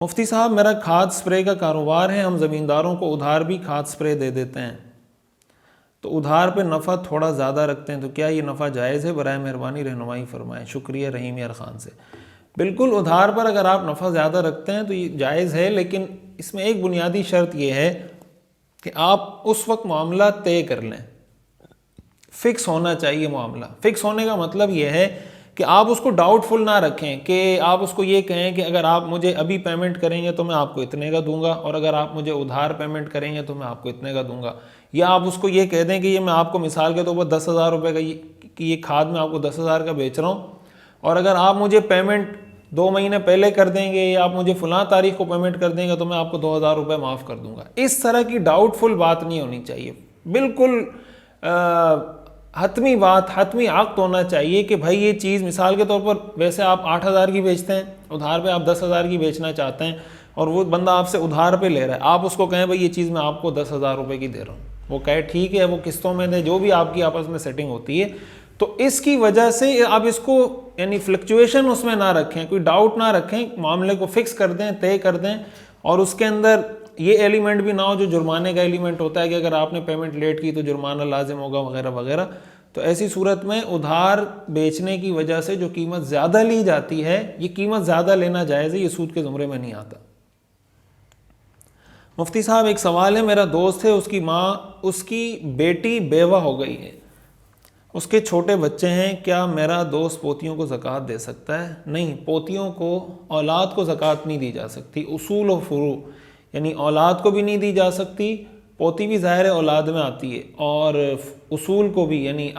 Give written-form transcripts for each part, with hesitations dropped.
مفتی صاحب میرا کھاد سپرے کا کاروبار ہے، ہم زمینداروں کو ادھار بھی کھاد سپرے دے دیتے ہیں، تو ادھار پہ نفع تھوڑا زیادہ رکھتے ہیں، تو کیا یہ نفع جائز ہے؟ برائے مہربانی رہنمائی فرمائیں، شکریہ رحیم یار خان سے۔ بالکل، ادھار پر اگر آپ نفع زیادہ رکھتے ہیں تو یہ جائز ہے، لیکن اس میں ایک بنیادی شرط یہ ہے کہ آپ اس وقت معاملہ طے کر لیں، فکس ہونا چاہیے معاملہ۔ فکس ہونے کا مطلب یہ ہے کہ آپ اس کو ڈاؤٹ فل نہ رکھیں، کہ آپ اس کو یہ کہیں کہ اگر آپ مجھے ابھی پیمنٹ کریں گے تو میں آپ کو اتنے کا دوں گا، اور اگر آپ مجھے ادھار پیمنٹ کریں گے تو میں آپ کو اتنے کا دوں گا۔ یا آپ اس کو یہ کہہ دیں کہ یہ میں آپ کو مثال کے طور پر 10,000 روپے کا یہ کھاد میں آپ کو 10,000 کا بیچ رہا ہوں، اور اگر آپ مجھے پیمنٹ 2 مہینے پہلے کر دیں گے یا آپ مجھے فلاں تاریخ کو پیمنٹ کر دیں گے تو میں آپ کو 2,000 روپے معاف کر دوں گا۔ اس طرح کی ڈاؤٹ فل بات نہیں ہونی چاہیے، بالکل حتمی بات، حتمی عقد ہونا چاہیے کہ بھائی یہ چیز مثال کے طور پر ویسے آپ 8,000 کی بیچتے ہیں، ادھار پہ آپ 10,000 کی بیچنا چاہتے ہیں، اور وہ بندہ آپ سے ادھار پہ لے رہا ہے، آپ اس کو کہیں بھائی یہ چیز میں آپ کو 10,000 روپے کی دے رہا ہوں، وہ کہے ٹھیک ہے، وہ قسطوں میں دے، جو بھی آپ کی آپس میں سیٹنگ ہوتی ہے، تو اس کی وجہ سے آپ اس کو یعنی فلکچویشن اس میں نہ رکھیں، کوئی ڈاؤٹ نہ رکھیں، معاملے کو فکس کر دیں، طے کر دیں، اور اس کے اندر یہ ایلیمنٹ بھی نہ ہو جو جرمانے کا ایلیمنٹ ہوتا ہے کہ اگر آپ نے پیمنٹ لیٹ کی تو جرمانہ لازم ہوگا وغیرہ وغیرہ۔ تو ایسی صورت میں ادھار بیچنے کی وجہ سے جو قیمت زیادہ لی جاتی ہے، یہ قیمت زیادہ لینا جائز ہے، یہ سود کے زمرے میں نہیں آتا۔ مفتی صاحب ایک سوال ہے، میرا دوست ہے، اس کی بیٹی بیوہ ہو گئی ہے، اس کے چھوٹے بچے ہیں، کیا میرا دوست پوتیوں کو زکوٰۃ دے سکتا ہے؟ نہیں، پوتیوں کو، اولاد کو زکوٰۃ نہیں دی جا سکتی، اصول و فروع، یعنی اولاد کو بھی نہیں دی جا سکتی، پوتی بھی ظاہر اولاد میں آتی ہے، اور اصول کو بھی یعنی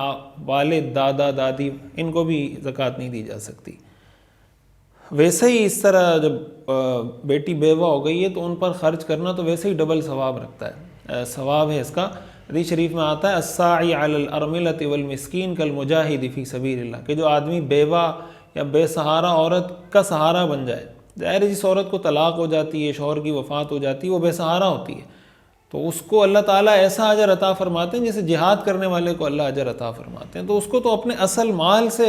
والد، دادا، دادی، ان کو بھی زکوٰۃ نہیں دی جا سکتی۔ ویسے ہی اس طرح جب بیٹی بیوہ ہو گئی ہے تو ان پر خرچ کرنا تو ویسے ہی ڈبل ثواب رکھتا ہے، ثواب ہے اس کا۔ حدیث شریف میں آتا ہے الساعی علی الارملۃ والمسکین کالمجاہد فی سبیل اللہ، کہ جو آدمی بیوہ یا بے سہارا عورت کا سہارا بن جائے، ظاہر ہے جس عورت کو طلاق ہو جاتی ہے، شوہر کی وفات ہو جاتی ہے، وہ بے سہارا ہوتی ہے، تو اس کو اللہ تعالیٰ ایسا اجر عطا فرماتے ہیں جیسے جہاد کرنے والے کو اللہ اجر عطا فرماتے ہیں، تو اس کو تو اپنے اصل مال سے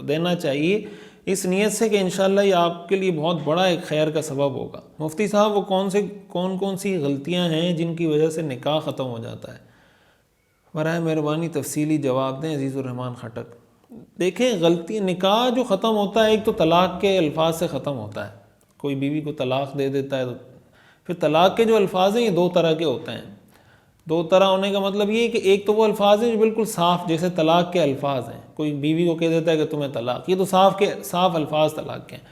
دینا چاہیے، اس نیت سے کہ انشاءاللہ یہ آپ کے لیے بہت بڑا ایک خیر کا سبب ہوگا۔ مفتی صاحب وہ کون سی غلطیاں ہیں جن کی وجہ سے نکاح ختم ہو جاتا ہے؟ برائے مہربانی تفصیلی جواب دیں عزیز الرحمان خٹک۔ دیکھیں، غلطی نکاح جو ختم ہوتا ہے، ایک تو طلاق کے الفاظ سے ختم ہوتا ہے، کوئی بیوی کو طلاق دے دیتا ہے تو پھر طلاق کے جو الفاظ ہیں یہ 2 طرح کے ہوتے ہیں۔ 2 طرح ہونے کا مطلب یہ ہے کہ ایک تو وہ الفاظ ہیں جو بالکل صاف، جیسے طلاق کے الفاظ ہیں، کوئی بیوی کو کہہ دیتا ہے کہ تمہیں طلاق، یہ تو صاف الفاظ طلاق کے ہیں۔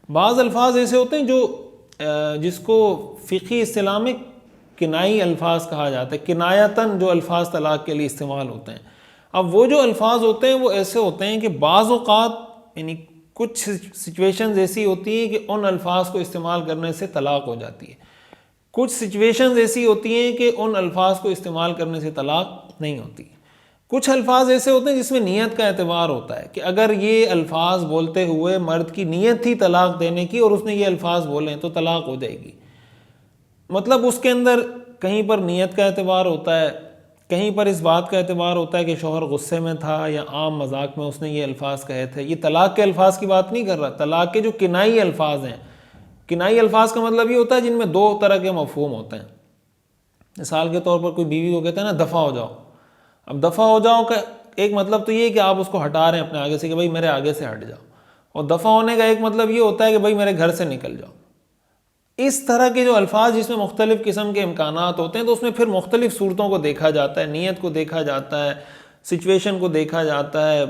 بعض الفاظ ایسے ہوتے ہیں جو جس کو فقہی اصطلاح میں کنائی الفاظ کہا جاتا ہے، کنایتاً جو الفاظ طلاق کے لیے استعمال ہوتے ہیں۔ اب وہ جو الفاظ ہوتے ہیں وہ ایسے ہوتے ہیں کہ بعض اوقات یعنی کچھ سچویشنز ایسی ہوتی ہیں کہ ان الفاظ کو استعمال کرنے سے طلاق ہو جاتی ہے، کچھ سچویشنز ایسی ہوتی ہیں کہ ان الفاظ کو استعمال کرنے سے طلاق نہیں ہوتی، کچھ الفاظ ایسے ہوتے ہیں جس میں نیت کا اعتبار ہوتا ہے کہ اگر یہ الفاظ بولتے ہوئے مرد کی نیت تھی طلاق دینے کی اور اس نے یہ الفاظ بولے تو طلاق ہو جائے گی، مطلب اس کے اندر کہیں پر نیت کا اعتبار ہوتا ہے، کہیں پر اس بات کا اعتبار ہوتا ہے کہ شوہر غصے میں تھا یا عام مذاق میں اس نے یہ الفاظ کہے تھے۔ یہ طلاق کے الفاظ کی بات نہیں کر رہا، طلاق کے جو کنائی الفاظ ہیں، کنائی الفاظ کا مطلب یہ ہوتا ہے جن میں 2 طرح کے مفہوم ہوتے ہیں۔ مثال کے طور پر کوئی بیوی کو کہتا ہے نا دفع ہو جاؤ، اب دفع ہو جاؤ کا ایک مطلب تو یہ ہے کہ آپ اس کو ہٹا رہے ہیں اپنے آگے سے کہ بھائی میرے آگے سے ہٹ جاؤ، اور دفع ہونے کا ایک مطلب یہ ہوتا ہے کہ بھائی میرے گھر سے نکل جاؤ۔ اس طرح کے جو الفاظ جس میں مختلف قسم کے امکانات ہوتے ہیں تو اس میں پھر مختلف صورتوں کو دیکھا جاتا ہے، نیت کو دیکھا جاتا ہے، سچویشن کو دیکھا جاتا ہے،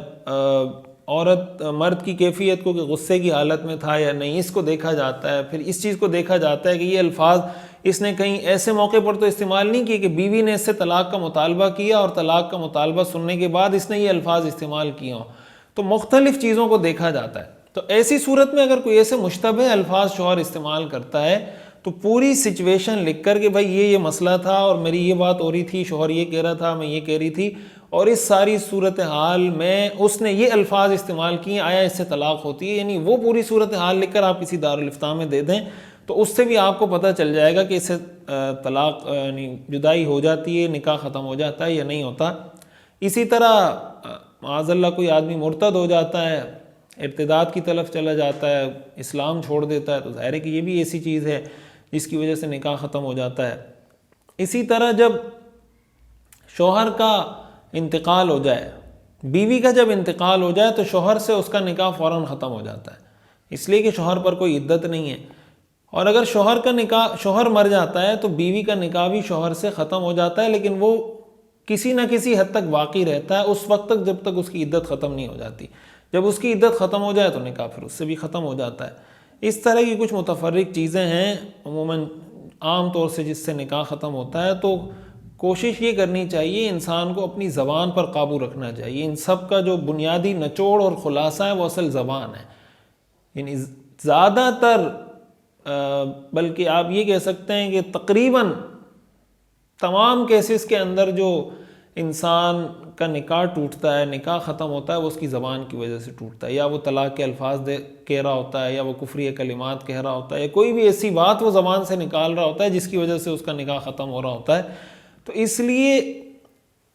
عورت مرد کی کیفیت کو کہ غصے کی حالت میں تھا یا نہیں، اس کو دیکھا جاتا ہے، پھر اس چیز کو دیکھا جاتا ہے کہ یہ الفاظ اس نے کہیں ایسے موقع پر تو استعمال نہیں کیے کہ بیوی نے اس سے طلاق کا مطالبہ کیا اور طلاق کا مطالبہ سننے کے بعد اس نے یہ الفاظ استعمال کیے ہوں، تو مختلف چیزوں کو دیکھا جاتا ہے۔ تو ایسی صورت میں اگر کوئی ایسے مشتبہ الفاظ شوہر استعمال کرتا ہے تو پوری سچویشن لکھ کر کہ بھائی یہ مسئلہ تھا اور میری یہ بات ہو رہی تھی، شوہر یہ کہہ رہا تھا، میں یہ کہہ رہی تھی، اور اس ساری صورتحال میں اس نے یہ الفاظ استعمال کیے، آیا اس سے طلاق ہوتی ہے، یعنی وہ پوری صورتحال لکھ کر آپ کسی دارالافتاء میں دے دیں تو اس سے بھی آپ کو پتہ چل جائے گا کہ اس سے طلاق یعنی جدائی ہو جاتی ہے، نکاح ختم ہو جاتا ہے یا نہیں ہوتا۔ اسی طرح معاذ اللہ کوئی آدمی مرتد ہو جاتا ہے ارتداد کی طرف چلا جاتا ہے، اسلام چھوڑ دیتا ہے، تو ظاہر ہے کہ یہ بھی ایسی چیز ہے جس کی وجہ سے نکاح ختم ہو جاتا ہے۔ اسی طرح جب شوہر کا انتقال ہو جائے، بیوی کا جب انتقال ہو جائے تو شوہر سے اس کا نکاح فوراً ختم ہو جاتا ہے، اس لیے کہ شوہر پر کوئی عدت نہیں ہے۔ اور اگر شوہر مر جاتا ہے تو بیوی کا نکاح بھی شوہر سے ختم ہو جاتا ہے، لیکن وہ کسی نہ کسی حد تک باقی رہتا ہے اس وقت تک جب تک اس کی عدت ختم نہیں ہو جاتی۔ جب اس کی عدت ختم ہو جائے تو نکاح پھر اس سے بھی ختم ہو جاتا ہے۔ اس طرح کی کچھ متفرق چیزیں ہیں عموماً عام طور سے جس سے نکاح ختم ہوتا ہے۔ تو کوشش یہ کرنی چاہیے انسان کو اپنی زبان پر قابو رکھنا چاہیے۔ ان سب کا جو بنیادی نچوڑ اور خلاصہ ہے وہ اصل زبان ہے، یعنی زیادہ تر بلکہ آپ یہ کہہ سکتے ہیں کہ تقریباً تمام کیسز کے اندر جو انسان کا نکاح ٹوٹتا ہے، نکاح ختم ہوتا ہے، وہ اس کی زبان کی وجہ سے ٹوٹتا ہے، یا وہ طلاق کے الفاظ کہہ رہا ہوتا ہے، یا وہ کفری کلمات کہہ رہا ہوتا ہے، یا کوئی بھی ایسی بات وہ زبان سے نکال رہا ہوتا ہے جس کی وجہ سے اس کا نکاح ختم ہو رہا ہوتا ہے۔ تو اس لیے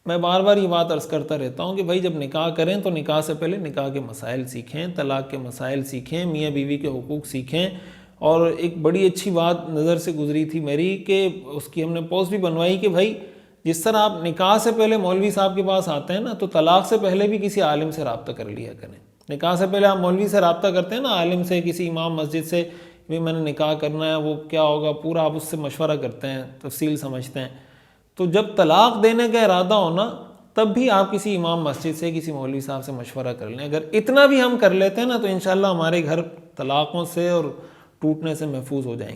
میں بار بار یہ بات عرض کرتا رہتا ہوں کہ بھائی جب نکاح کریں تو نکاح سے پہلے نکاح کے مسائل سیکھیں، طلاق کے مسائل سیکھیں، میاں بیوی کے حقوق سیکھیں۔ اور ایک بڑی اچھی بات نظر سے گزری تھی میری کہ اس کی ہم نے پوسٹ بھی بنوائی کہ بھائی جس طرح آپ نکاح سے پہلے مولوی صاحب کے پاس آتے ہیں نا، تو طلاق سے پہلے بھی کسی عالم سے رابطہ کر لیا کریں۔ نکاح سے پہلے آپ مولوی سے رابطہ کرتے ہیں نا، عالم سے، کسی امام مسجد سے، بھی میں نے نکاح کرنا ہے، وہ کیا ہوگا، پورا آپ اس سے مشورہ کرتے ہیں، تفصیل سمجھتے ہیں۔ تو جب طلاق دینے کا ارادہ ہونا تب بھی آپ کسی امام مسجد سے، کسی مولوی صاحب سے مشورہ کر لیں۔ اگر اتنا بھی ہم کر لیتے ہیں نا تو انشاءاللہ ہمارے گھر طلاقوں سے اور ٹوٹنے سے محفوظ ہو جائیں گے۔